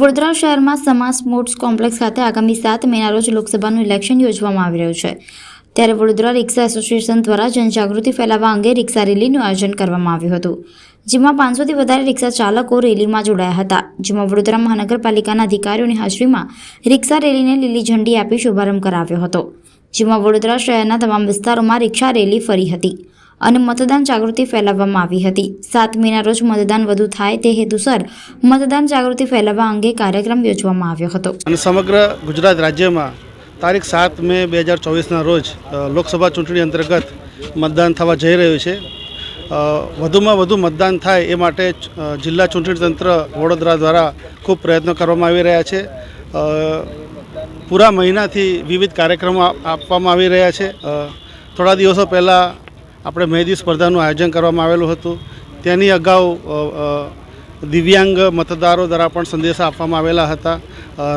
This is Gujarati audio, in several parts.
વડોદરા શહેરમાં સમા સ્પોર્ટ્સ કોમ્પ્લેક્સ ખાતે આગામી 7 મેના રોજ લોકસભાનું ઇલેક્શન યોજવામાં આવી રહ્યું છે। ત્યારે વડોદરા રિક્ષા એસોસિએશન દ્વારા જનજાગૃતિ ફેલાવવા અંગે રિક્ષા રેલીનું આયોજન કરવામાં આવ્યું હતું, જેમાં 500થી વધારે રિક્ષા ચાલકો રેલીમાં જોડાયા હતા। જેમાં વડોદરા મહાનગરપાલિકાના અધિકારીઓની હાજરીમાં રિક્ષા રેલીને લીલી ઝંડી આપી શુભારંભ કરાવ્યો હતો, જેમાં વડોદરા શહેરના તમામ વિસ્તારોમાં રિક્ષા રેલી ફરી હતી અને મતદાન જાગૃતિ ફેલાવવામાં આવી હતી। 7 મેના રોજ મતદાન વધુ થાય તે હેતુસર મતદાન જાગૃતિ ફેલાવવા અંગે કાર્યક્રમ યોજવામાં આવ્યો હતો। અને સમગ્ર ગુજરાત રાજ્યમાં તારીખ 7 મે 2024ના રોજ લોકસભા ચૂંટણી અંતર્ગત મતદાન થવા જઈ રહ્યું છે। વધુમાં વધુ મતદાન થાય એ માટે જિલ્લા ચૂંટણી તંત્ર વડોદરા દ્વારા ખૂબ પ્રયત્નો કરવામાં આવી રહ્યા છે। પૂરા મહિનાથી વિવિધ કાર્યક્રમો આપવામાં આવી રહ્યા છે। થોડા દિવસો પહેલાં આપણે મહેંદી સ્પર્ધાનું આયોજન કરવામાં આવેલું હતું। તેની અગાઉ દિવ્યાંગ મતદારો દ્વારા પણ સંદેશા આપવામાં આવેલા હતા।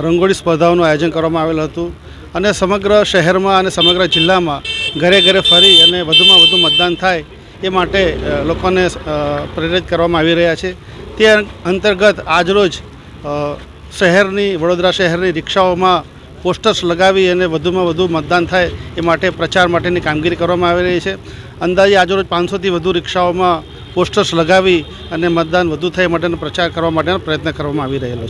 રંગોળી સ્પર્ધાઓનું આયોજન કરવામાં આવેલું હતું અને સમગ્ર શહેરમાં અને સમગ્ર જિલ્લામાં ઘરે ઘરે ફરી અને વધુમાં વધુ મતદાન થાય એ માટે લોકોને પ્રેરિત કરવામાં આવી રહ્યા છે। તે અંતર્ગત આજરોજ વડોદરા શહેરની રિક્ષાઓમાં પોસ્ટર્સ લગાવી અને વધુમાં વધુ મતદાન થાય એ માટે પ્રચાર માટેની કામગીરી કરવામાં આવી રહી છે। અંદાજે આજરોજ 500થી વધુ રિક્ષાઓમાં પોસ્ટર્સ લગાવી અને મતદાન વધુ થાય માટેનો પ્રચાર કરવા માટેનો પ્રયત્ન કરવામાં આવી રહેલો